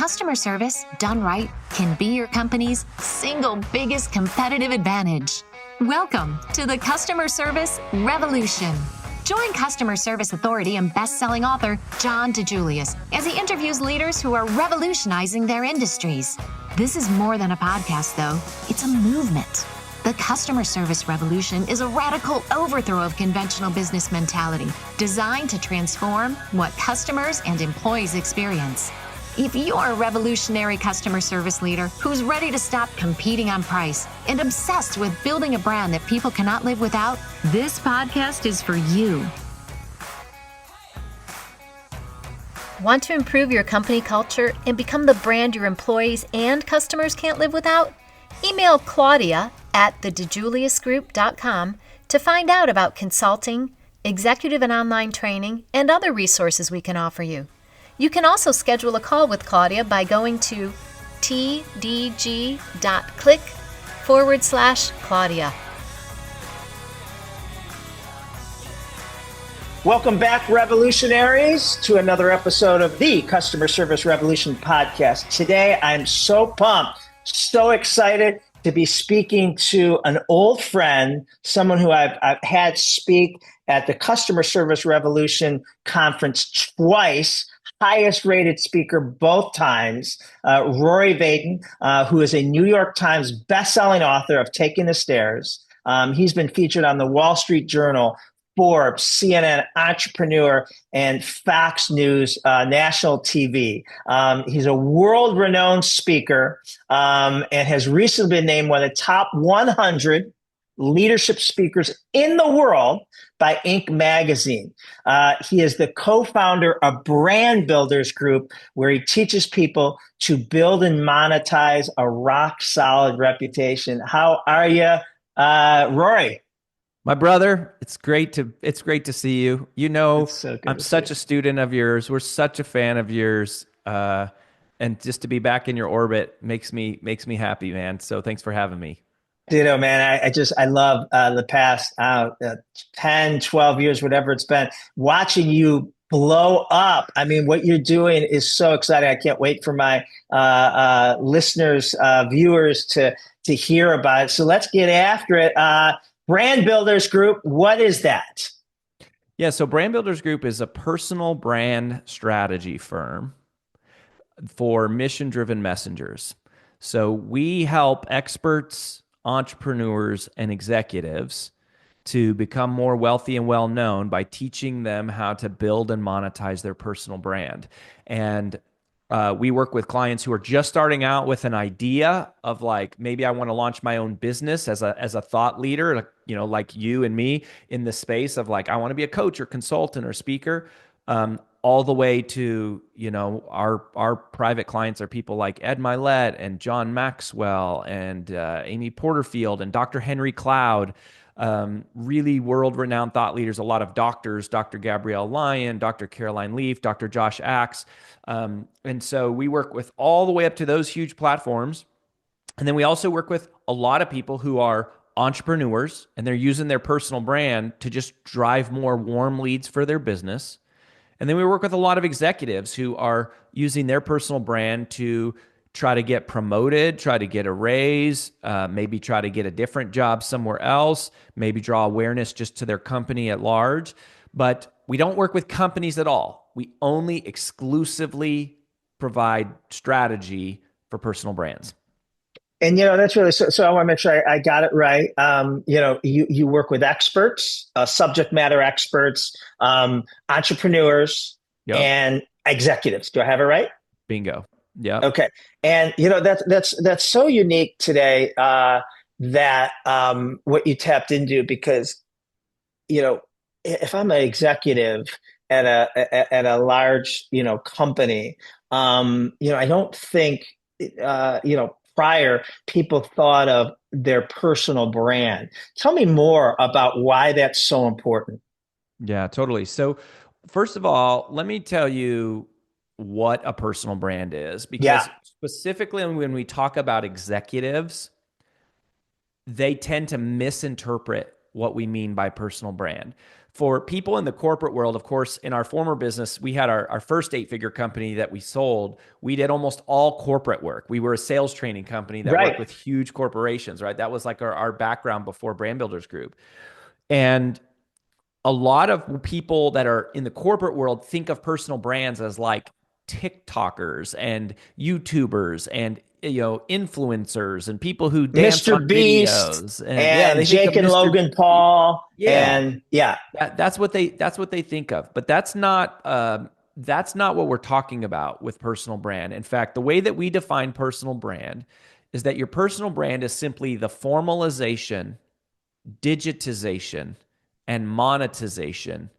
customer service, done right, can be your company's single biggest competitive advantage. Welcome to the Customer Service Revolution. Join customer service authority and best-selling author John DiJulius as he interviews leaders who are revolutionizing their industries. This is more than a podcast, though. It's a movement. The Customer Service Revolution is a radical overthrow of conventional business mentality designed to transform what customers and employees experience. If you're a revolutionary customer service leader who's ready to stop competing on price and obsessed with building a brand that people cannot live without, this podcast is for you. Want to improve your company culture and become the brand your employees and customers can't live without? Email Claudia at thedijuliusgroup.com to find out about consulting, executive and online training, and other resources we can offer you. You can also schedule a call with Claudia by going to tdg.click/Claudia. Welcome back, revolutionaries, to another episode of the Customer Service Revolution podcast. Today, I'm so pumped, so excited to be speaking to an old friend, someone who I've had speak at the Customer Service Revolution conference twice. Highest rated speaker both times, Rory Vaden, who is a New York Times bestselling author of Taking the Stairs. He's been featured on the Wall Street Journal, Forbes, CNN, Entrepreneur, and Fox News national TV. He's a world-renowned speaker and has recently been named one of the top 100 leadership speakers in the world by Inc. magazine. He is the co-founder of Brand Builders Group, where he teaches people to build and monetize a rock-solid reputation. How are you, Rory? My brother, it's great to see you. You know, I'm such a student of yours. We're such a fan of yours. And just to be back in your orbit makes me happy, man. So thanks for having me. Ditto, man. I love the past 10, 12 years, whatever it's been, watching you blow up. I mean, what you're doing is so exciting. I can't wait for my listeners, viewers to hear about it. So let's get after it. Brand Builders Group, what is that? Yeah, so Brand Builders Group is a personal brand strategy firm for mission-driven messengers. So we help experts, entrepreneurs, and executives to become more wealthy and well-known by teaching them how to build and monetize their personal brand. And we work with clients who are just starting out with an idea of like, maybe I want to launch my own business as a thought leader, you know, like you and me in the space of like, I want to be a coach or consultant or speaker, all the way to, you know, our private clients are people like Ed Milet and John Maxwell and Amy Porterfield and Dr. Henry Cloud, really world-renowned thought leaders, a lot of doctors, Dr. Gabrielle Lyon, Dr. Caroline Leaf, Dr. Josh Axe. And so we work with all the way up to those huge platforms. And then we also work with a lot of people who are entrepreneurs and they're using their personal brand to just drive more warm leads for their business. And then we work with a lot of executives who are using their personal brand to try to get promoted, try to get a raise, maybe try to get a different job somewhere else, maybe draw awareness just to their company at large. But we don't work with companies at all. We only exclusively provide strategy for personal brands. And, you know, that's really, so I want to make sure I got it right. You know, you work with experts, subject matter experts, entrepreneurs, Yep. and executives. Do I have it right? Bingo. Yeah. Okay. And, you know, that's so unique today, that what you tapped into, because, you know, if I'm an executive at a large, you know, company, you know, I don't think, you know, prior people thought of their personal brand. Tell me more about why that's so important. Yeah, totally. So first of all, let me tell you what a personal brand is, because specifically when we talk about executives, they tend to misinterpret what we mean by personal brand. for people in the corporate world, of course, in our former business, we had our first 8-figure company that we sold. We did almost all corporate work. We were a sales training company that worked with huge corporations, right? That was like our background before Brand Builders Group. And a lot of people that are in the corporate world think of personal brands as like TikTokers and YouTubers and influencers and people who dance Mr. on Beast videos. and They think of Jake and Mr. Logan Paul. Yeah. And yeah. That's what they think of. But that's not what we're talking about with personal brand. In fact, the way that we define personal brand is that your personal brand is simply the formalization, digitization, and monetization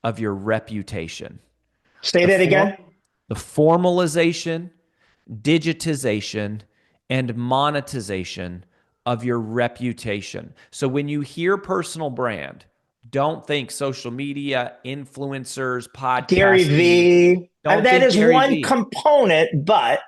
of your reputation. Say that again. The formalization, digitization, and monetization of your reputation. So when you hear personal brand, don't think social media, influencers, podcasting. Gary V. That is one component, but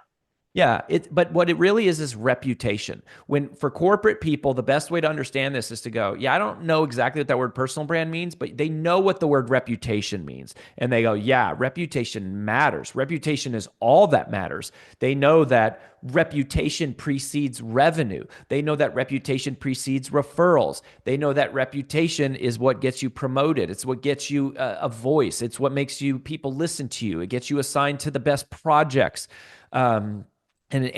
yeah, but what it really is reputation. When for corporate people, the best way to understand this is to go, yeah, I don't know exactly what that word personal brand means, but they know what the word reputation means. And they go, yeah, reputation matters. Reputation is all that matters. They know that reputation precedes revenue. They know that reputation precedes referrals. They know that reputation is what gets you promoted. It's what gets you a voice. It's what makes people listen to you. It gets you assigned to the best projects. And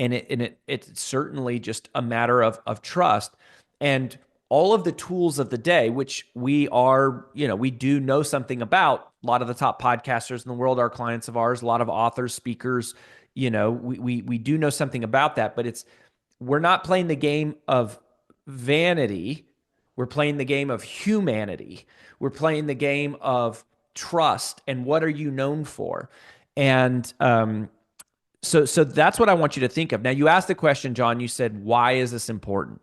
it's certainly just a matter of trust. And all of the tools of the day, which we do know something about. A lot of the top podcasters in the world are clients of ours, a lot of authors, speakers, we do know something about that, but we're not playing the game of vanity. We're playing the game of humanity. We're playing the game of trust. And what are you known for? And, So that's what I want you to think of. Now, you asked the question, John, you said, why is this important?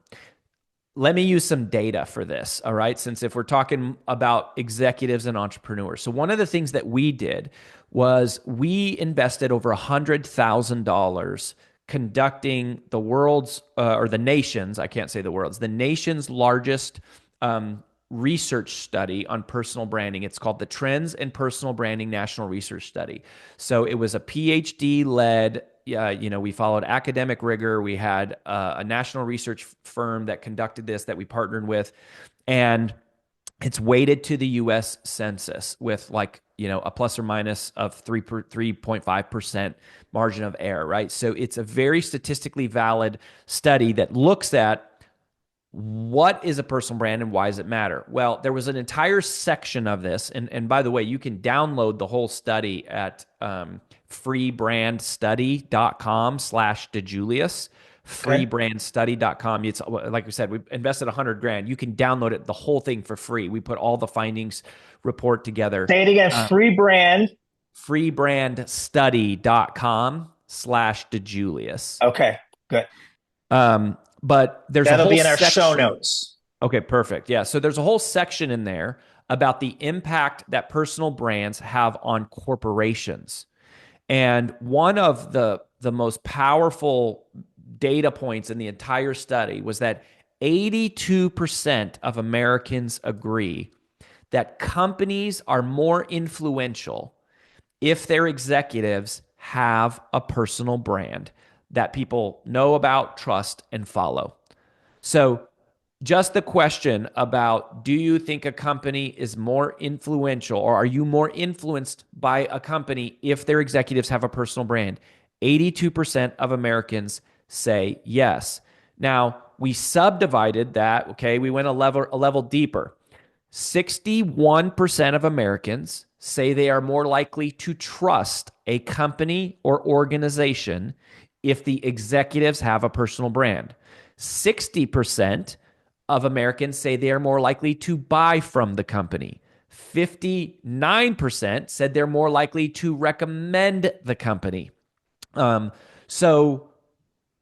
Let me use some data for this, all right? Since if we're talking about executives and entrepreneurs. So one of the things that we did was we invested over $100,000 conducting the world's, or the nation's, I can't say the world's, the nation's largest research study on personal branding. It's called the Trends in Personal Branding National Research Study. So it was a PhD-led, we followed academic rigor. We had a national research firm that conducted this that we partnered with. And it's weighted to the U.S. Census with a plus or minus of 3.5% margin of error, right? So it's a very statistically valid study that looks at what is a personal brand and why does it matter? Well, there was an entire section of this. And by the way, you can download the whole study at freebrandstudy.com/DiJulius. Freebrandstudy.com. It's like we said, we invested $100,000. You can download it, the whole thing for free. We put all the findings report together. Say it again. freebrandstudy.com/DiJulius. Okay, good. But that'll be in our show notes. Okay, perfect. Yeah. So there's a whole section in there about the impact that personal brands have on corporations. And one of the most powerful data points in the entire study was that 82% of Americans agree that companies are more influential if their executives have a personal brand that people know about, trust, and follow. So just the question about, do you think a company is more influential, or are you more influenced by a company if their executives have a personal brand? 82% of Americans say yes. Now, we subdivided that, okay? We went a level deeper. 61% of Americans say they are more likely to trust a company or organization if the executives have a personal brand. 60% of Americans say they are more likely to buy from the company. 59% said they're more likely to recommend the company. So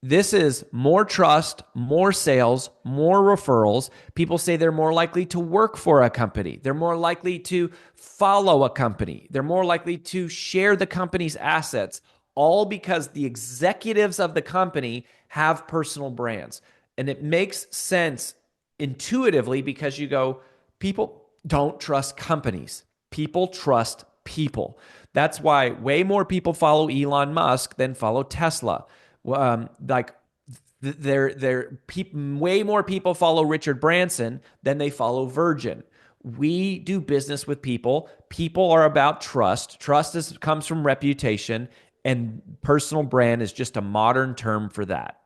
this is more trust, more sales, more referrals. People say they're more likely to work for a company. They're more likely to follow a company. They're more likely to share the company's assets, all because the executives of the company have personal brands. And it makes sense intuitively because you go, people don't trust companies. People trust people. That's why way more people follow Elon Musk than follow Tesla. Like way more people follow Richard Branson than they follow Virgin. We do business with people. People are about trust. Comes from reputation, and personal brand is just a modern term for that.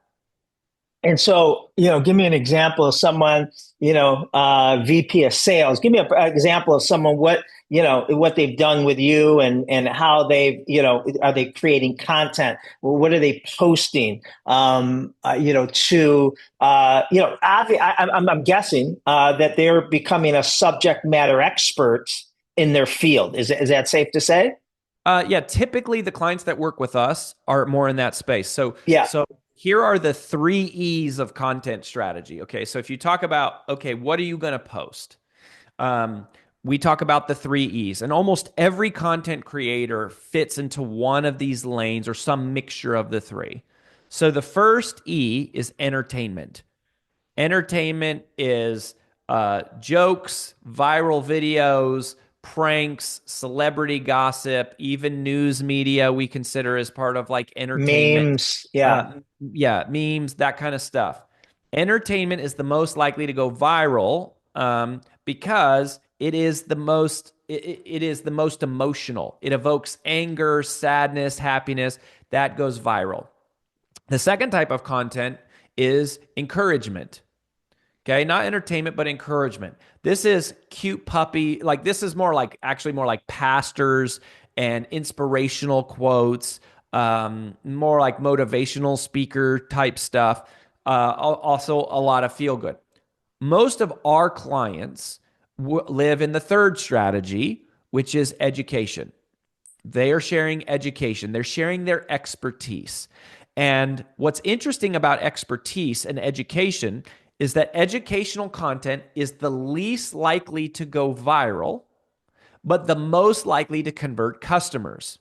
And so, give me an example of someone, VP of sales. Give me an example of someone, what they've done with you and how they've, are they creating content? What are they posting? I'm guessing that they're becoming a subject matter expert in their field. Is that safe to say? Yeah, typically the clients that work with us are more in that space. Yeah. So here are the 3 E's of content strategy. Okay, so if you talk about, okay, what are you going to post? We talk about the 3 E's, and almost every content creator fits into one of these lanes or some mixture of the three. So the first E is entertainment. Entertainment is jokes, viral videos, pranks, celebrity gossip, even news media we consider as part of like entertainment. Memes, yeah. Yeah, memes, that kind of stuff. Entertainment is the most likely to go viral because it is the most it is the most emotional. It evokes anger, sadness, happiness. That goes viral. The second type of content is encouragement. Okay, not entertainment, but encouragement. This is cute puppy. Like this is more like actually more like pastors and inspirational quotes, more like motivational speaker type stuff. Also, a lot of feel good. Most of our clients live in the third strategy, which is education. They are sharing education. They're sharing their expertise. And what's interesting about expertise and education is that educational content is the least likely to go viral, but the most likely to convert customers.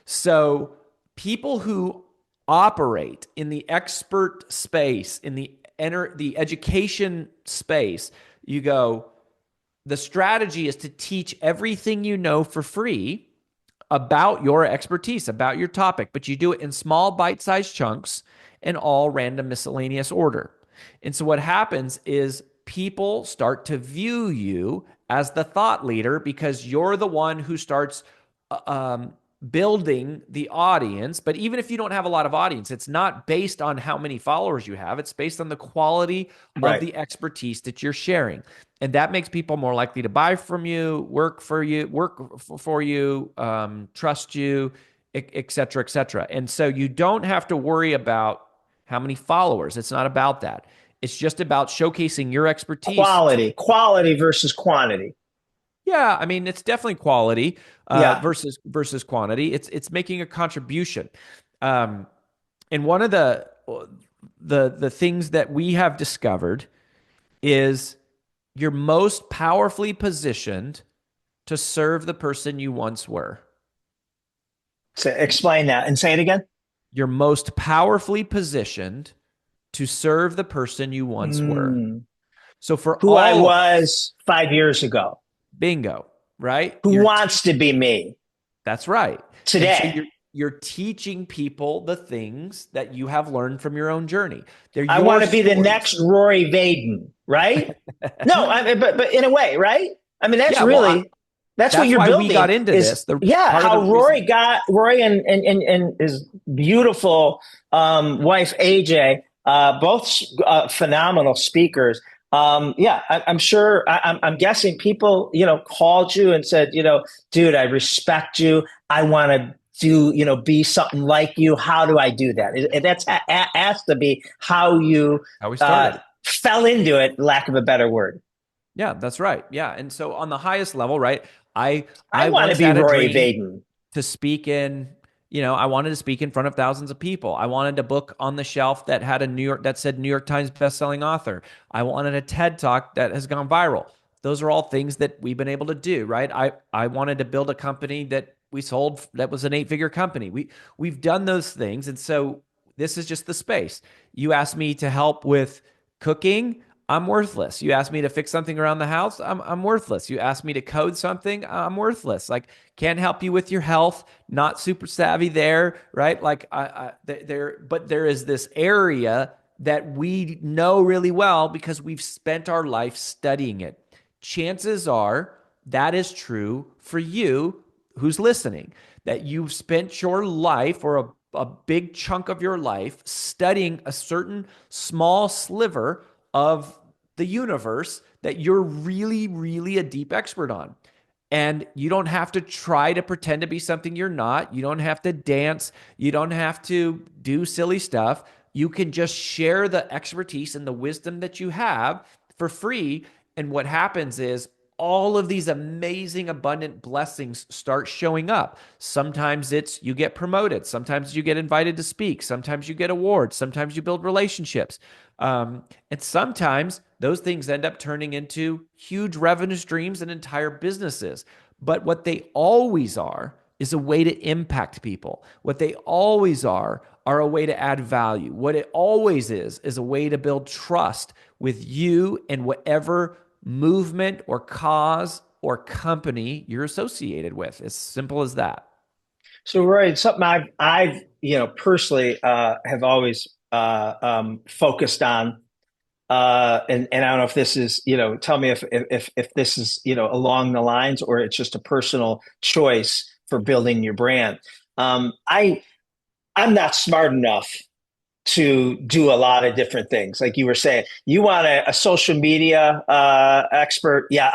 So people who operate in the expert space, in the education space, you go, the strategy is to teach everything you know for free about your expertise, about your topic, but you do it in small bite-sized chunks in all random miscellaneous order. And so what happens is people start to view you as the thought leader because you're the one who starts building the audience. But even if you don't have a lot of audience, it's not based on how many followers you have. It's based on the quality of the expertise that you're sharing. And that makes people more likely to buy from you, work for you, trust you, et cetera, et cetera. And so you don't have to worry about how many followers. It's not about that. It's just about showcasing your expertise. Quality versus quantity. Yeah, I mean, it's definitely quality versus quantity. It's making a contribution. And one of the things that we have discovered is you're most powerfully positioned to serve the person you once were. So explain that and say it again. You're most powerfully positioned to serve the person you once were. So for who I was 5 years ago. Bingo, right? Who wants to be me? That's right. Today. So you're teaching people the things that you have learned from your own journey. I want to be the next Rory Vaden, right? No, but in a way, right? I mean, that's what you're building. We got into this. How Rory and his beautiful wife AJ, both phenomenal speakers. I'm sure. I'm guessing people, called you and said, dude, I respect you. I want to be something like you. How do I do that? That's has to be how we started. Fell into it, lack of a better word. Yeah, that's right. Yeah. And so on the highest level, right, I want to be Rory Vaden to speak in, I wanted to speak in front of thousands of people. I wanted a book on the shelf that had that said New York Times bestselling author. I wanted a TED Talk that has gone viral. Those are all things that we've been able to do, right? I wanted to build a company that we sold that was an 8-figure company. We've done those things. And so this is just the space. You asked me to help with cooking. I'm worthless. You ask me to fix something around the house, I'm worthless. You ask me to code something, I'm worthless. Like, can't help you with your health, not super savvy there, right? Like but there is this area that we know really well because we've spent our life studying it. Chances are that is true for you who's listening, that you've spent your life or a big chunk of your life studying a certain small sliver of the universe that you're really, really a deep expert on. And you don't have to try to pretend to be something you're not. You don't have to dance. You don't have to do silly stuff. You can just share the expertise and the wisdom that you have for free. And what happens is all of these amazing, abundant blessings start showing up. Sometimes it's you get promoted. Sometimes you get invited to speak. Sometimes you get awards. Sometimes you build relationships. And sometimes those things end up turning into huge revenue streams and entire businesses. But what they always are is a way to impact people. What they always are a way to add value. What it always is a way to build trust with you and whatever movement or cause or company you're associated with. As simple as that. So, Roy, it's something I've personally have always focused on, and I don't know if this is, tell me if this is, along the lines or it's just a personal choice for building your brand. I'm not smart enough to do a lot of different things. Like you were saying, you want a social media expert? Yeah,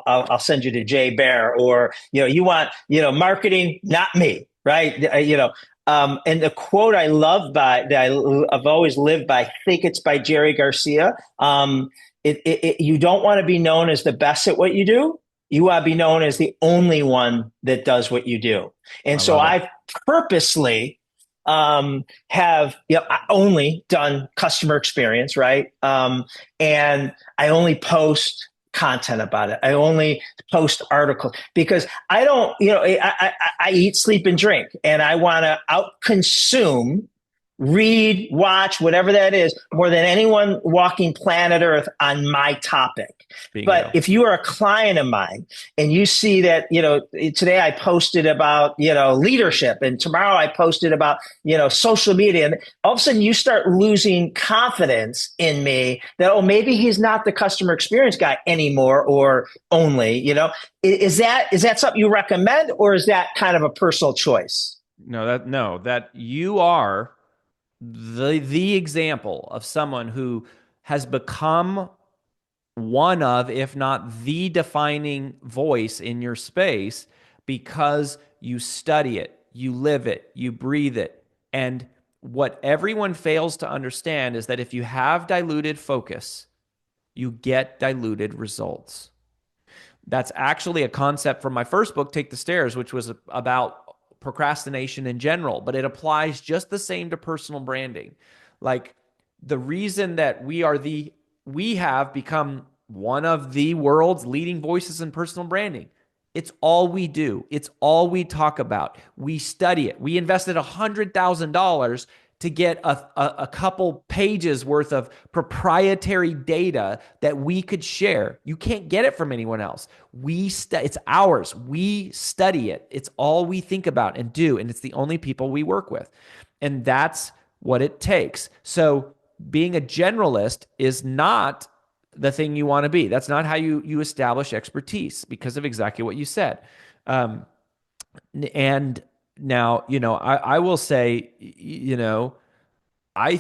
I'll send you to Jay Bear. Or you want marketing? Not me, right? And the quote I love I've always lived by. I think it's by Jerry Garcia. You don't want to be known as the best at what you do. You want to be known as the only one that does what you do. And so I've purposely have only done customer experience, right? And I only post content about it. I only post articles because I don't, I eat, sleep, and drink, and I want to out consume, read, watch, whatever that is, more than anyone walking planet Earth on my topic. Bingo. But if you are a client of mine and you see that, today I posted about, leadership, and tomorrow I posted about, social media, and all of a sudden you start losing confidence in me that, oh, maybe he's not the customer experience guy anymore, or only, is that something you recommend, or is that kind of a personal choice? No, that you are the example of someone who has become one of, if not the defining voice in your space, because you study it, you live it, you breathe it. And what everyone fails to understand is that if you have diluted focus, you get diluted results. That's actually a concept from my first book, Take the Stairs, which was about procrastination in general, but it applies just the same to personal branding. Like, the reason that we have become one of the world's leading voices in personal branding. It's all we do. It's all we talk about. We study it. We invested $100,000 to get a couple pages worth of proprietary data that we could share. You can't get it from anyone else. It's ours. We study it. It's all we think about and do, and it's the only people we work with. And that's what it takes. So being a generalist is not the thing you want to be. That's not how you establish expertise, because of exactly what you said. And now, I will say, I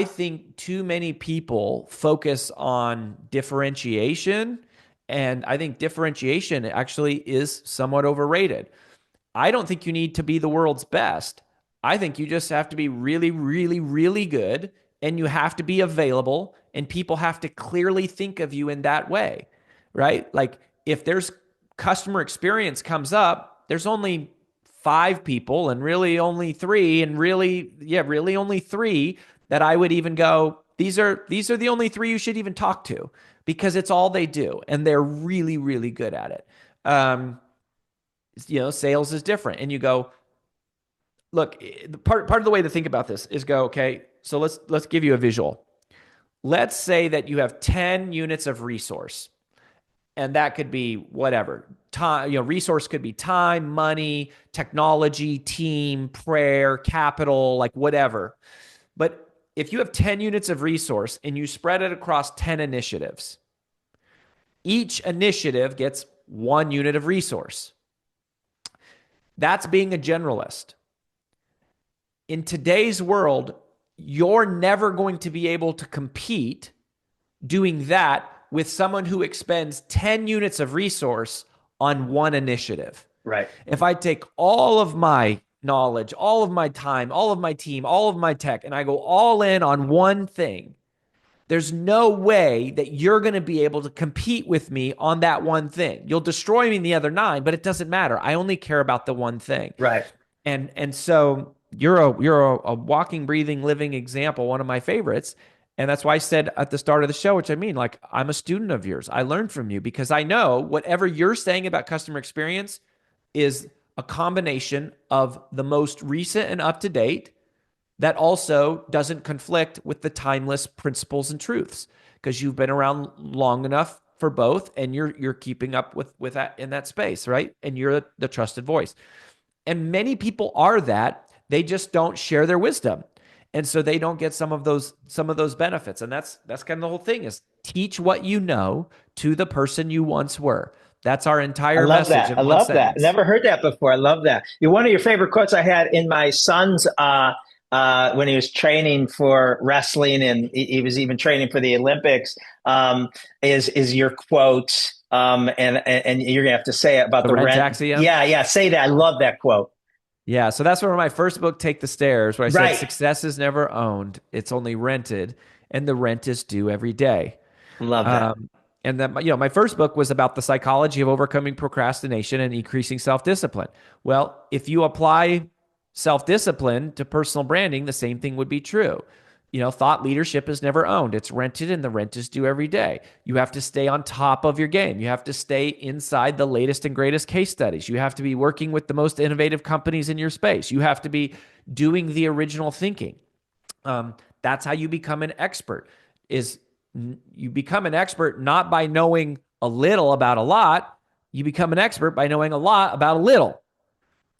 think too many people focus on differentiation, and I think differentiation actually is somewhat overrated. I don't think you need to be the world's best. I think you just have to be really, really, really good, and you have to be available, and people have to clearly think of you in that way, right? Like, if there's customer experience comes up, there's only 5 people, and really only 3, and really only 3 that I would even go, these are the only 3 you should even talk to, because it's all they do, and they're really, really good at it. Sales is different, and you go, look, part of the way to think about this is go, okay, so let's give you a visual. Let's say that you have 10 units of resource, and that could be whatever. Time, resource could be time, money, technology, team, prayer, capital, like whatever. But if you have 10 units of resource and you spread it across 10 initiatives, each initiative gets 1 unit of resource. That's being a generalist. In today's world, you're never going to be able to compete doing that with someone who expends 10 units of resource on one initiative. Right. If I take all of my knowledge, all of my time, all of my team, all of my tech, and I go all in on one thing, there's no way that you're going to be able to compete with me on that one thing. You'll destroy me in the other 9, but it doesn't matter. I only care about the one thing. Right. And so you're a walking, breathing, living example, one of my favorites. And that's why I said at the start of the show, which I mean, like, I'm a student of yours. I learned from you because I know whatever you're saying about customer experience is a combination of the most recent and up to date that also doesn't conflict with the timeless principles and truths, because you've been around long enough for both, and you're keeping up with that in that space, right? And you're the trusted voice. And many people are that. They just don't share their wisdom. And so they don't get some of those benefits. And that's kind of the whole thing, is teach what you know to the person you once were. That's our entire message. I love that. Never heard that before. I love that. One of your favorite quotes I had in my son's when he was training for wrestling, and he was even training for the Olympics, is your quote. And you're gonna have to say it about the rent axiom. Yeah. Say that. I love that quote. Yeah. So that's where my first book, Take the Stairs, where I said success is never owned. It's only rented, and the rent is due every day. Love that. And then, my first book was about the psychology of overcoming procrastination and increasing self-discipline. Well, if you apply self-discipline to personal branding, the same thing would be true. Thought leadership is never owned. It's rented, and the rent is due every day. You have to stay on top of your game. You have to stay inside the latest and greatest case studies. You have to be working with the most innovative companies in your space. You have to be doing the original thinking. That's how you become an expert. You become an expert not by knowing a little about a lot. You become an expert by knowing a lot about a little.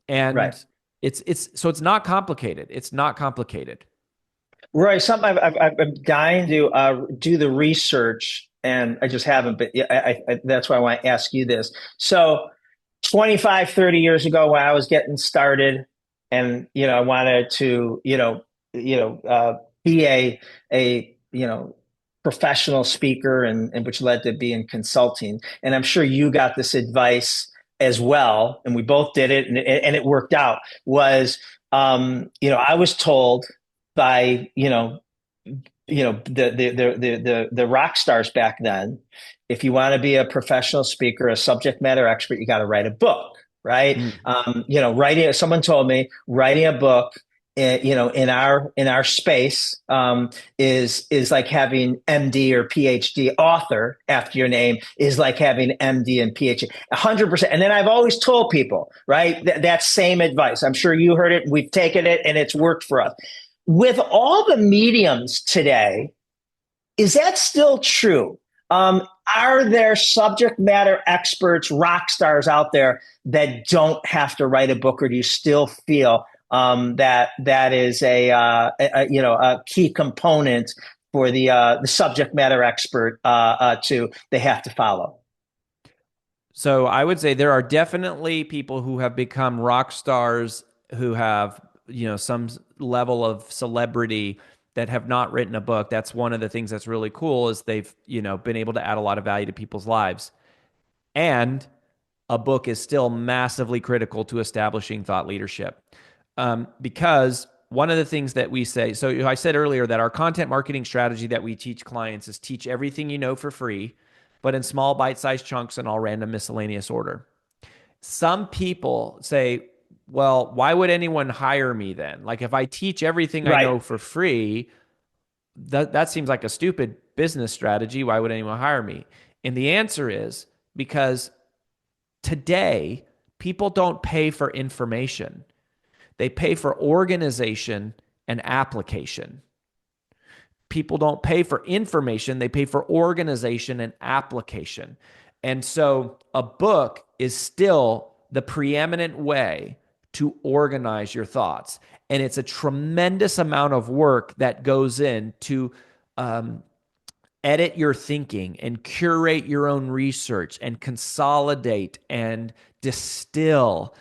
And right. It's not complicated. It's not complicated. Roy, something I've been dying to do the research, and I just haven't, but that's why I want to ask you this. So 25, 30 years ago, when I was getting started, and, I wanted to, be a professional speaker, and which led to being consulting. And I'm sure you got this advice as well, and we both did it, and it worked out. Was I was told by the rock stars back then, if you want to be a professional speaker, a subject matter expert, you got to write a book, right? Writing. Someone told me writing a book, in our space, is like having MD or PhD. Author after your name is like having MD and PhD, 100%. And then I've always told people, right, that same advice. I'm sure you heard it. We've taken it, and it's worked for us. With all the mediums today, is that still true? Are there subject matter experts, rock stars out there that don't have to write a book, or do you still feel that is a key component for the subject matter expert they have to follow? So I would say there are definitely people who have become rock stars who have some level of celebrity that have not written a book. That's one of the things that's really cool, is they've been able to add a lot of value to people's lives. And a book is still massively critical to establishing thought leadership. Because one of the things that we say, so I said earlier that our content marketing strategy that we teach clients is teach everything you know for free, but in small bite-sized chunks in all random miscellaneous order. Some people say, well, why would anyone hire me then? Like, if I teach everything I know for free, that seems like a stupid business strategy. Why would anyone hire me? And the answer is because today, people don't pay for information. They pay for organization and application. people don't pay for information, they pay for organization and application. And so a book is still the preeminent way to organize your thoughts. And it's a tremendous amount of work that goes into edit your thinking and curate your own research and consolidate and distill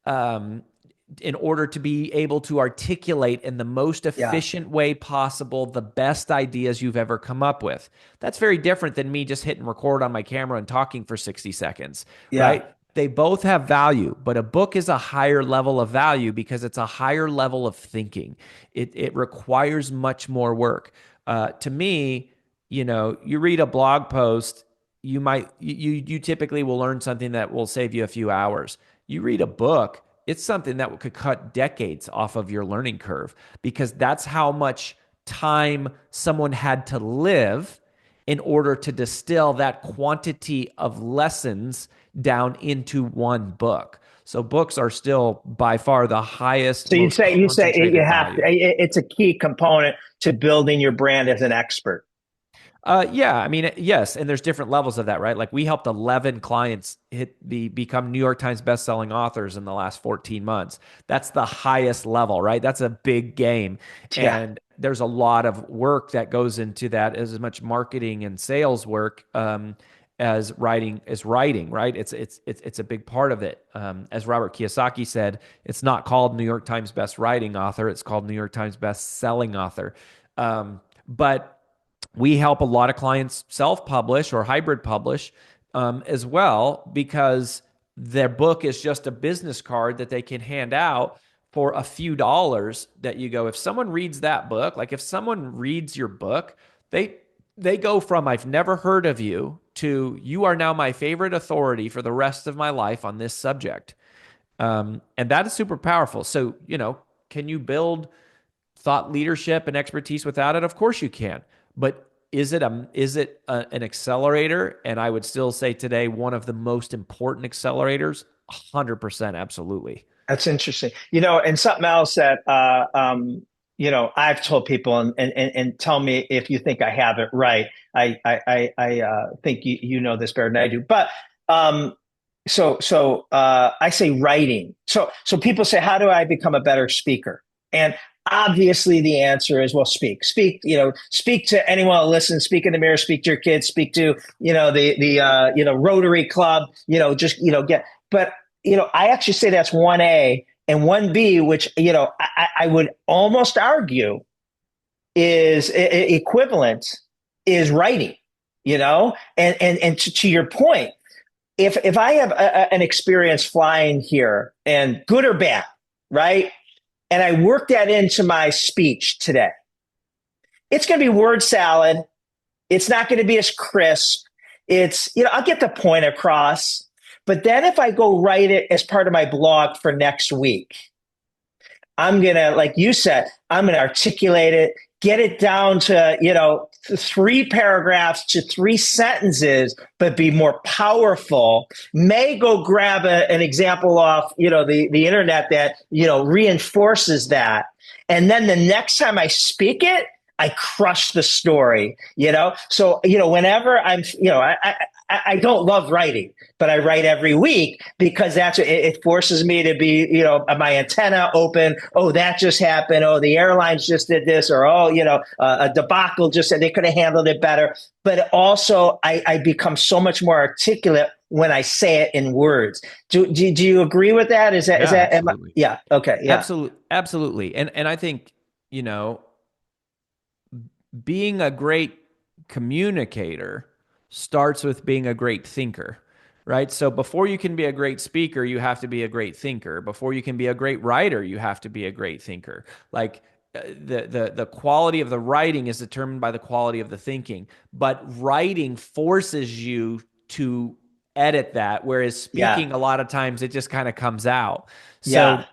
in order to be able to articulate in the most efficient way possible the best ideas you've ever come up with. That's very different than me just hitting record on my camera and talking for 60 seconds, right? They both have value, but a book is a higher level of value because it's a higher level of thinking. It requires much more work. To me, you read a blog post, you typically will learn something that will save you a few hours. You read a book, it's something that could cut decades off of your learning curve because that's how much time someone had to live in order to distill that quantity of lessons down into one book. So books are still by far the highest. So you say you have to, it's a key component to building your brand as an expert. Yeah, I mean, yes, and there's different levels of that, right? Like we helped 11 clients become New York Times bestselling authors in the last 14 months. That's the highest level, right? That's a big game. Yeah. And there's a lot of work that goes into that, as much marketing and sales work as writing, right? It's a big part of it. As Robert Kiyosaki said, it's not called New York Times best writing author, it's called New York Times best selling author. But we help a lot of clients self-publish or hybrid publish as well because their book is just a business card that they can hand out for a few dollars that you go, if someone reads that book, like if someone reads your book, they go from I've never heard of you to you are now my favorite authority for the rest of my life on this subject. And that is super powerful. So, can you build thought leadership and expertise without it? Of course you can. But is it an accelerator? And I would still say today, one of the most important accelerators, 100%, absolutely. That's interesting. And something else that, I've told people and tell me if you think I have it right. I think you know this better than I do, but, I say writing. So people say, how do I become a better speaker? And obviously the answer is, well, speak to anyone who listens, speak in the mirror, speak to your kids, speak to, the Rotary Club, but I actually say that's 1A and 1B, which, I would almost argue is equivalent is writing, and to your point, if I have an experience flying here and good or bad, right? And I work that into my speech today, it's going to be word salad. It's not going to be as crisp. It's, I'll get the point across. But then if I go write it as part of my blog for next week, I'm going to, like you said, I'm going to articulate it, get it down to, 3 paragraphs to 3 sentences, but be more powerful. May go grab an example off, the internet that, reinforces that. And then the next time I speak it, I crush the story, So, whenever I don't love writing, but I write every week because it forces me to be, my antenna open. Oh, that just happened. Oh, the airlines just did this, or, a debacle just said they could have handled it better. But also I become so much more articulate when I say it in words. Do you agree with that? Is that, yeah. Okay. Yeah. Absolutely. And I think, being a great communicator starts with being a great thinker, right? So before you can be a great speaker, you have to be a great thinker. Before you can be a great writer, you have to be a great thinker. Like the quality of the writing is determined by the quality of the thinking, but writing forces you to edit that, whereas speaking a lot of times it just kind of comes out. So,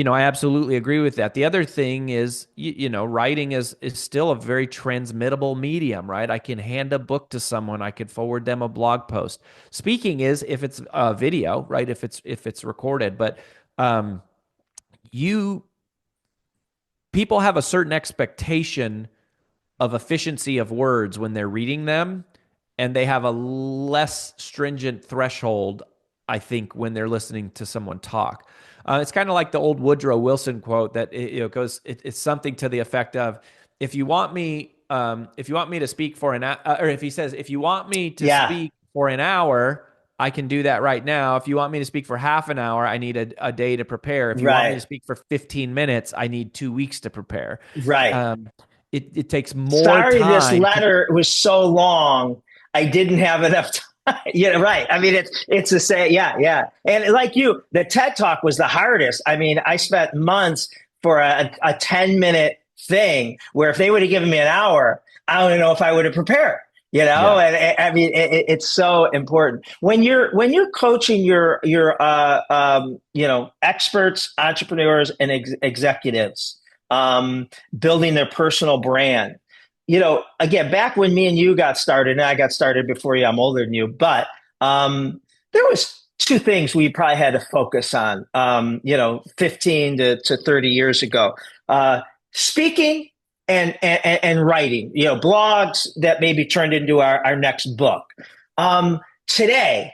I absolutely agree with that. The other thing is, writing is still a very transmittable medium, right? I can hand a book to someone, I could forward them a blog post. Speaking is if it's a video, right? If it's recorded, but people have a certain expectation of efficiency of words when they're reading them, and they have a less stringent threshold, I think, when they're listening to someone talk. It's kind of like the old Woodrow Wilson quote that it's something to the effect of, if you want me to speak for or if he says, if you want me to Yeah. speak for an hour, I can do that right now. If you want me to speak for half an hour, I need a day to prepare. If you want me to Right. speak for 15 minutes, I need 2 weeks to prepare. Right. It takes more Sorry, this time to. letter was so long. I didn't have enough time. Yeah, right. I mean, it's the same. Yeah, yeah. And like you, the TED Talk was the hardest. I mean, I spent months for a 10-minute thing where if they would have given me an hour, I don't know if I would have prepared. Yeah. And I mean, it's so important when you're coaching your experts, entrepreneurs, and executives, building their personal brand. Again, back when me and you got started, and I got started before you, I'm older than you, but there was two things we probably had to focus on, 15 to 30 years ago. Speaking and writing, blogs that maybe turned into our next book. Today,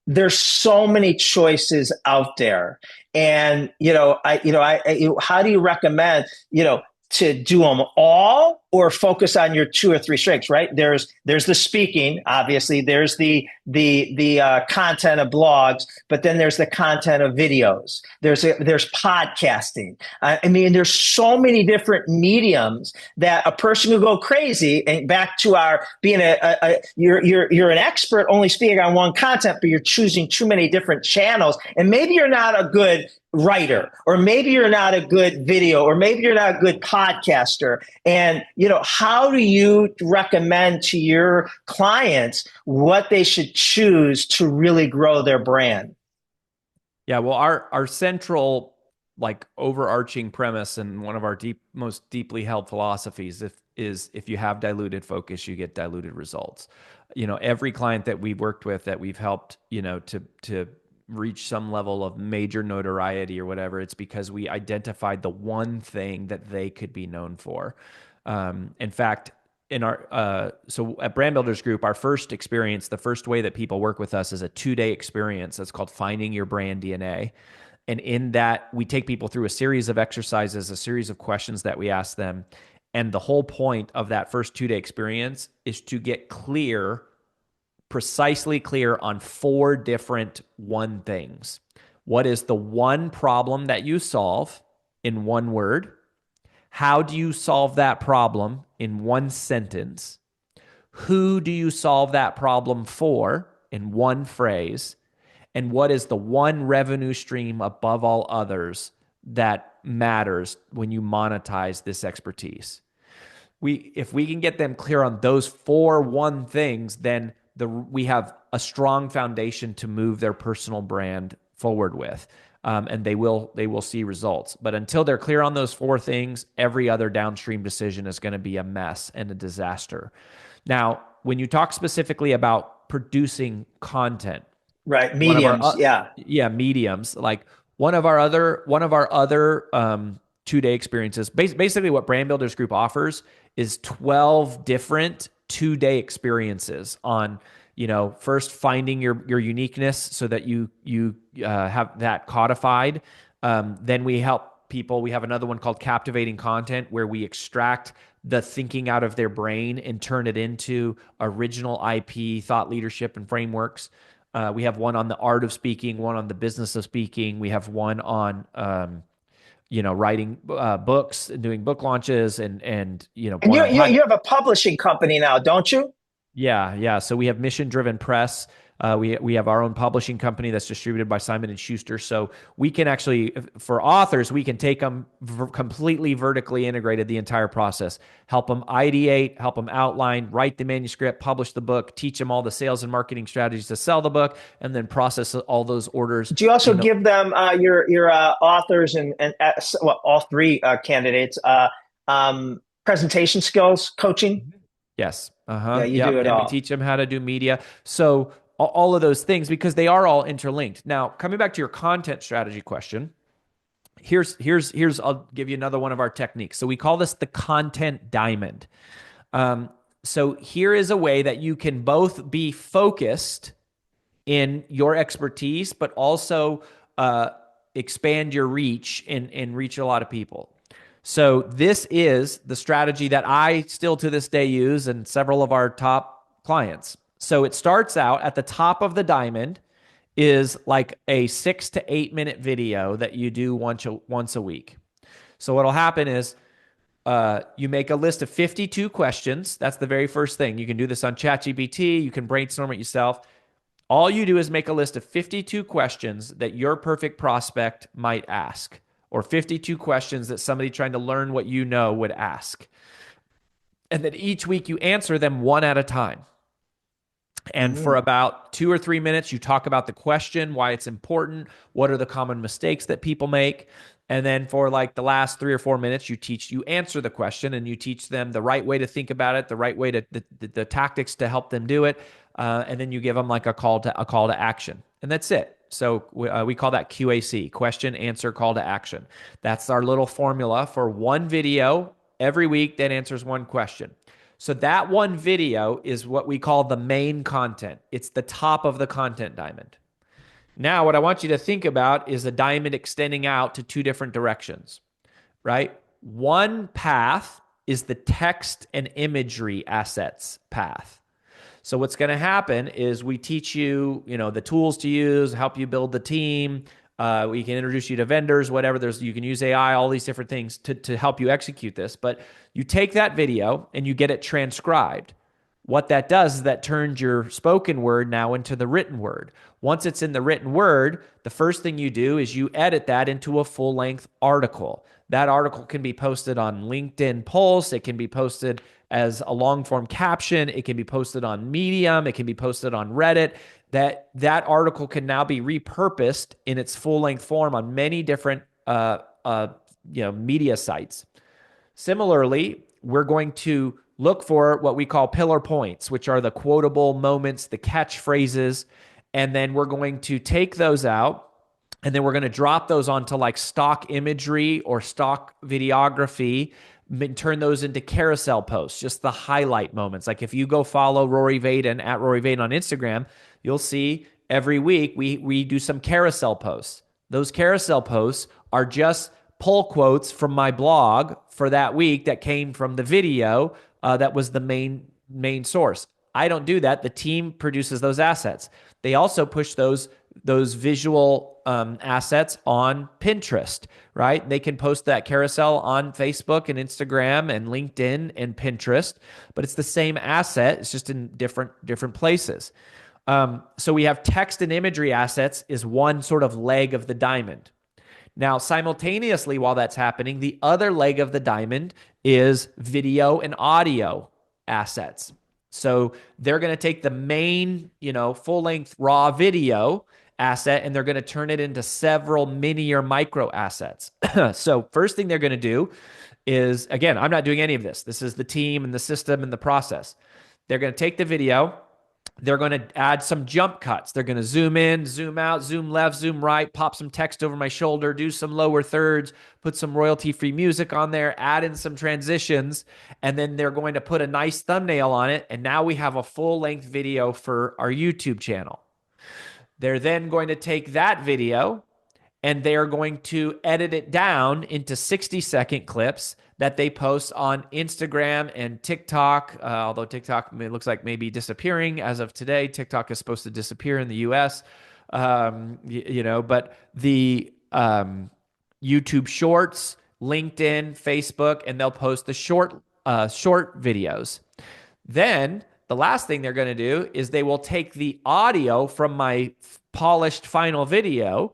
there's so many choices out there. And, how do you recommend, to do them all or focus on your two or three strengths, right? There's the speaking, obviously. There's the content of blogs, but then there's the content of videos. There's podcasting. I mean, there's so many different mediums that a person could go crazy. And back to our being you're an expert only speaking on one content, but you're choosing too many different channels. And maybe you're not a good writer, or maybe you're not a good video, or maybe you're not a good podcaster. And, how do you recommend to your clients what they should choose to really grow their brand? Yeah, well, our central, like, overarching premise and one of our most deeply held philosophies is if you have diluted focus, you get diluted results. Every client that we've worked with, that we've helped, to reach some level of major notoriety or whatever, it's because we identified the one thing that they could be known for. In fact, so at Brand Builders Group, our first experience, the first way that people work with us is a 2-day experience that's called Finding Your Brand DNA. And in that, we take people through a series of exercises, a series of questions that we ask them. And the whole point of that first 2-day experience is to get precisely clear on 4 different one things. What is the one problem that you solve in one word? How do you solve that problem in one sentence? Who do you solve that problem for in one phrase? And what is the one revenue stream above all others that matters when you monetize this expertise? If we can get them clear on those 4 one things, then we have a strong foundation to move their personal brand forward with, and they will see results. But until they're clear on those 4 things, every other downstream decision is going to be a mess and a disaster. Now, when you talk specifically about producing content, right? Mediums, mediums. Like one of our other 2-day experiences. Basically, what Brand Builders Group offers is 12 different 2-day experiences on, first finding your uniqueness so that you have that codified. Then we help people. We have another one called Captivating Content, where we extract the thinking out of their brain and turn it into original IP, thought leadership, and frameworks. We have one on the art of speaking, one on the business of speaking. We have one on writing books and doing book launches, and you have a publishing company now, don't you? Yeah. So we have Mission Driven Press. We have our own publishing company that's distributed by Simon and Schuster. So we can actually, for authors, we can take them completely vertically integrated, the entire process, help them ideate, help them outline, write the manuscript, publish the book, teach them all the sales and marketing strategies to sell the book, and then process all those orders. Do you also give them your authors and all 3 candidates presentation skills coaching? Yes. Yeah, you do it all. We teach them how to do media. So all of those things, because they are all interlinked. Now, coming back to your content strategy question, here's I'll give you another one of our techniques. So we call this the content diamond. So here is a way that you can both be focused in your expertise, but also expand your reach and reach a lot of people. So this is the strategy that I still to this day use and several of our top clients. So it starts out at the top of the diamond is like a 6 to 8 minute video that you do once a week. So what'll happen is you make a list of 52 questions. That's the very first thing. You can do this on ChatGPT. You can brainstorm it yourself. All you do is make a list of 52 questions that your perfect prospect might ask, or 52 questions that somebody trying to learn what you know would ask. And then each week you answer them one at a time. And for about 2 or 3 minutes, you talk about the question, why it's important, what are the common mistakes that people make. And then for like the last 3 or 4 minutes, you answer the question and you teach them the right way to think about it, the right way to the tactics to help them do it. And then you give them like a call to action. And that's it. So we call that QAC, question, answer, call to action. That's our little formula for one video every week that answers one question. So that one video is what we call the main content. It's the top of the content diamond. Now, what I want you to think about is a diamond extending out to 2 different directions, right? One path is the text and imagery assets path. So what's going to happen is we teach you, the tools to use, help you build the team. We can introduce you to vendors, whatever. You can use AI, all these different things to help you execute this. But you take that video and you get it transcribed. What that does is that turns your spoken word now into the written word. Once it's in the written word, the first thing you do is you edit that into a full-length article. That article can be posted on LinkedIn Pulse. It can be posted as a long-form caption. It can be posted on Medium. It can be posted on Reddit. That article can now be repurposed in its full-length form on many different media sites. Similarly, we're going to look for what we call pillar points, which are the quotable moments, the catchphrases, and then we're going to take those out, and then we're going to drop those onto like stock imagery or stock videography, and turn those into carousel posts, just the highlight moments. Like if you go follow Rory Vaden at Rory Vaden on Instagram, you'll see every week we do some carousel posts. Those carousel posts are just pull quotes from my blog for that week that came from the video that was the main source. I don't do that. The team produces those assets. They also push those visual assets on Pinterest, right? They can post that carousel on Facebook and Instagram and LinkedIn and Pinterest, but it's the same asset. It's just in different places. So we have text and imagery assets is one sort of leg of the diamond. Now, simultaneously, while that's happening, the other leg of the diamond is video and audio assets. So they're going to take the main, full-length raw video asset, and they're going to turn it into several mini or micro assets. So first thing they're going to do is, again, I'm not doing any of this. This is the team and the system and the process. They're going to take the video. They're going to add some jump cuts. They're going to zoom in, zoom out, zoom left, zoom right, pop some text over my shoulder, do some lower thirds, put some royalty-free music on there, add in some transitions, and then they're going to put a nice thumbnail on it. And now we have a full-length video for our YouTube channel. They're then going to take that video and they're going to edit it down into 60-second clips that they post on Instagram and TikTok, although TikTok looks like maybe disappearing as of today. TikTok is supposed to disappear in the US, but the YouTube Shorts, LinkedIn, Facebook, and they'll post the short videos. Then the last thing they're going to do is they will take the audio from my polished final video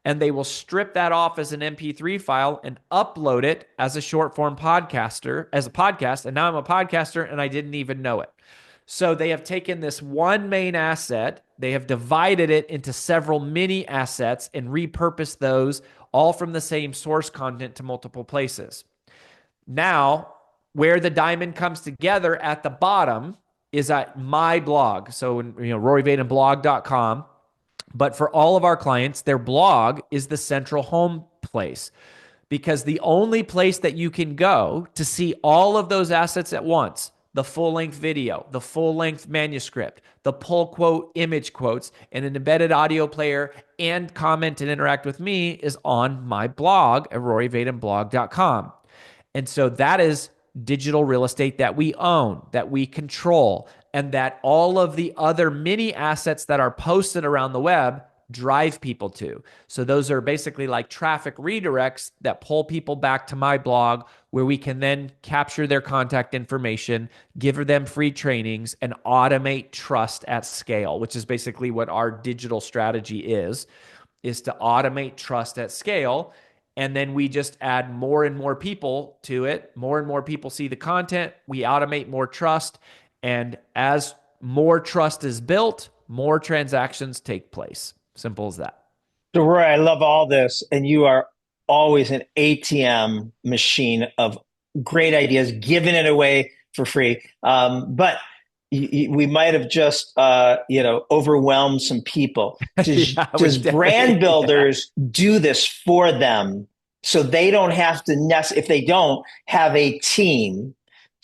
and they will strip that off as an MP3 file and upload it as a short form podcaster, as a podcast. And now I'm a podcaster and I didn't even know it. So they have taken this one main asset, they have divided it into several mini assets and repurposed those all from the same source content to multiple places. Now, where the diamond comes together at the bottom is at my blog. So, RoryVadenblog.com. But for all of our clients, their blog is the central home place because the only place that you can go to see all of those assets at once, the full-length video, the full-length manuscript, the pull quote image quotes, and an embedded audio player, and comment and interact with me is on my blog at roryvadenblog.com. And so that is digital real estate that we own, that we control, and that all of the other mini assets that are posted around the web drive people to. So those are basically like traffic redirects that pull people back to my blog, where we can then capture their contact information, give them free trainings, and automate trust at scale, which is basically what our digital strategy is to automate trust at scale. And then we just add more and more people to it. More and more people see the content. We automate more trust. And as more trust is built, more transactions take place. Simple as that. So, Roy, I love all this, and you are always an ATM machine of great ideas, giving it away for free. But we might have just, overwhelmed some people. Does brand builders do this for them, so they don't have to if they don't have a team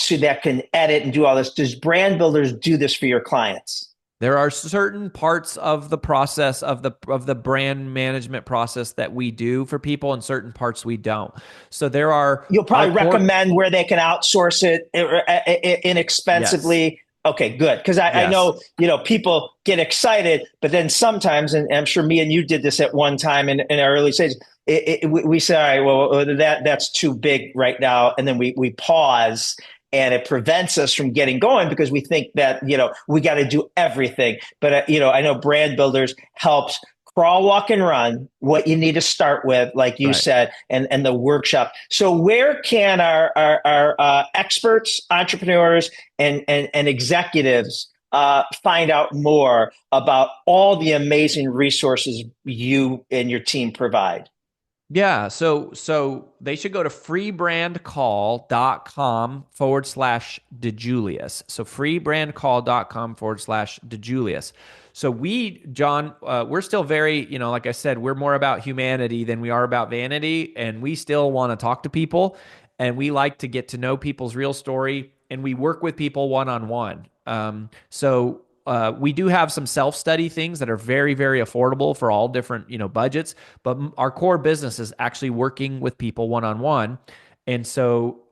that can edit and do all this? Does brand builders do this for your clients? There are certain parts of the process of the brand management process that we do for people, and certain parts we don't. So there are. You'll probably recommend where they can outsource it inexpensively. Yes. Okay, good. Because I know, people get excited, but then sometimes, and I'm sure me and you did this at one time in our early stages, we say, all right, well, that's too big right now. And then we pause, and it prevents us from getting going because we think that, we got to do everything. But, I know brand builders helps crawl, walk, and run, what you need to start with, like you said, and the workshop. So where can our experts, entrepreneurs, and executives find out more about all the amazing resources you and your team provide? Yeah, so they should go to freebrandcall.com/DiJulius. So freebrandcall.com/DiJulius. So John, we're still very, like I said, we're more about humanity than we are about vanity. And we still want to talk to people, and we like to get to know people's real story, and we work with people one-on-one. We do have some self-study things that are very, very affordable for all different, budgets, but our core business is actually working with people one-on-one. And so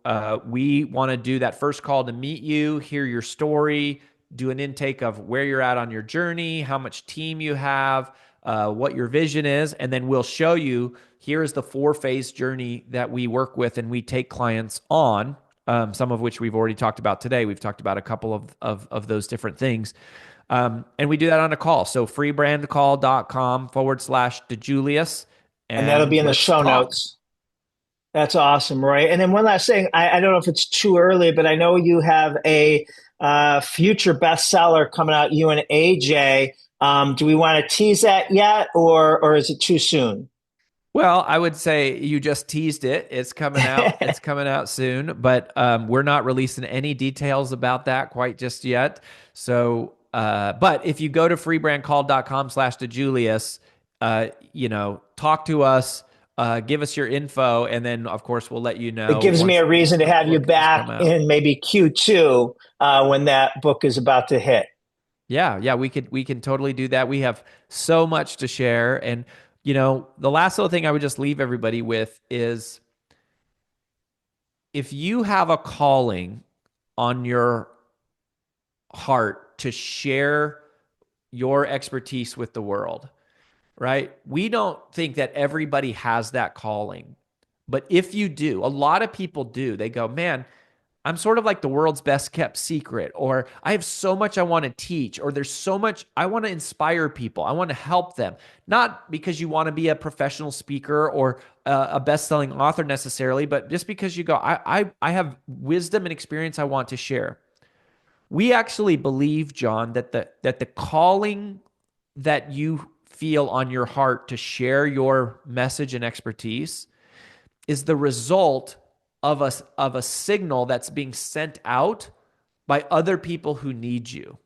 we want to do that first call to meet you, hear your story, do an intake of where you're at on your journey, how much team you have, what your vision is, and then we'll show you, here's the 4-phase journey that we work with and we take clients on. Some of which we've already talked about today. We've talked about a couple of those different things. And we do that on a call. So freebrandcall.com/DiJulius. And that'll be in the show notes. That's awesome, Roy. And then one last thing. I don't know if it's too early, but I know you have a future bestseller coming out, you and AJ. Do we want to tease that yet, or is it too soon? Well, I would say you just teased it. It's coming out. It's coming out soon, but we're not releasing any details about that quite just yet. So, but if you go to freebrandcall.com/DiJulius, talk to us, give us your info, and then of course we'll let you know. It gives me a reason to have you back in maybe Q2 when that book is about to hit. Yeah, we can totally do that. We have so much to share. And the last little thing I would just leave everybody with is, if you have a calling on your heart to share your expertise with the world, right? We don't think that everybody has that calling. But if you do, a lot of people do. They go, man, I'm sort of like the world's best kept secret, or I have so much I want to teach, or there's so much I want to inspire people. I want to help them. Not because you want to be a professional speaker or a best-selling author necessarily, but just because you go, I have wisdom and experience I want to share. We actually believe, John, that the calling that you feel on your heart to share your message and expertise is the result of a signal that's being sent out by other people who need you.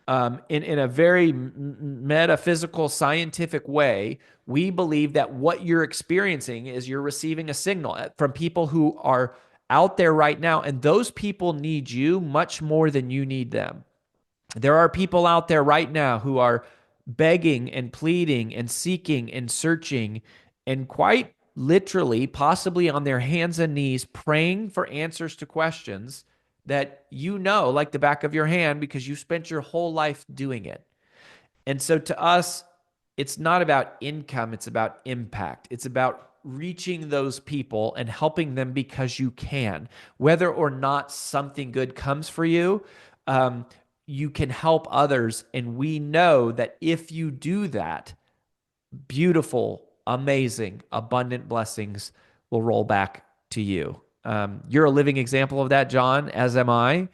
In a very metaphysical, scientific way, we believe that what you're experiencing is you're receiving a signal from people who are out there right now, and those people need you much more than you need them. There are people out there right now who are begging and pleading and seeking and searching and quite literally, possibly on their hands and knees, praying for answers to questions that you know like the back of your hand because you spent your whole life doing it. And so to us, it's not about income, it's about impact. It's about reaching those people and helping them because you can. Whether or not something good comes for you, you can help others. And we know that if you do that, beautiful, amazing, abundant blessings will roll back to you. You're a living example of that, John, as am I.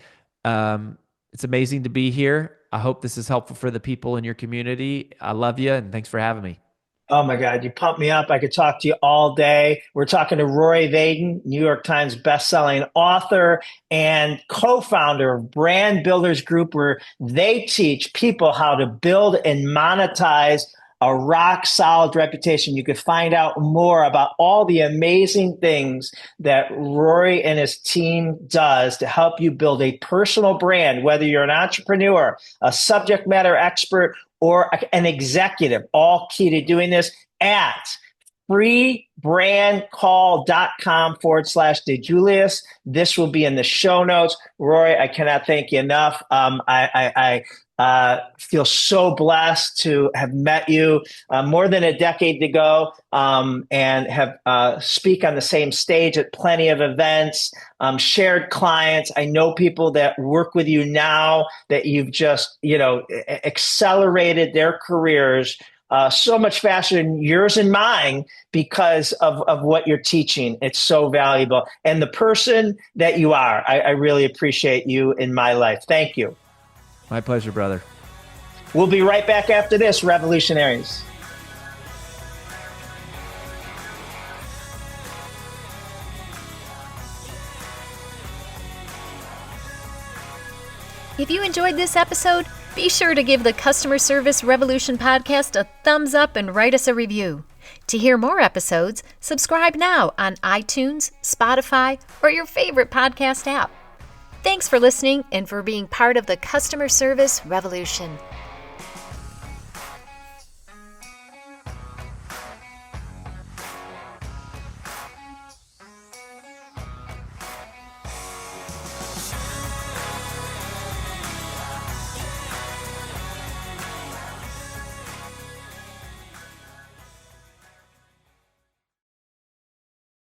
It's amazing to be here. I hope this is helpful for the people in your community. I love you, and thanks for having me. Oh my God, you pump me up. I could talk to you all day. We're talking to Rory Vaden, New York Times bestselling author and co-founder of Brand Builders Group, where they teach people how to build and monetize a rock solid reputation. You could find out more about all the amazing things that Rory and his team does to help you build a personal brand, whether you're an entrepreneur, a subject matter expert, or an executive, all key to doing this at freebrandcall.com/DiJulius. This will be in the show notes. Rory, I cannot thank you enough. I feel so blessed to have met you more than a decade ago and have speak on the same stage at plenty of events, shared clients. I know people that work with you now that you've just, accelerated their careers so much faster than yours and mine because of what you're teaching. It's so valuable. And the person that you are, I really appreciate you in my life. Thank you. My pleasure, brother. We'll be right back after this, revolutionaries. If you enjoyed this episode, be sure to give the Customer Service Revolution podcast a thumbs up and write us a review. To hear more episodes, subscribe now on iTunes, Spotify, or your favorite podcast app. Thanks for listening and for being part of the Customer Service Revolution.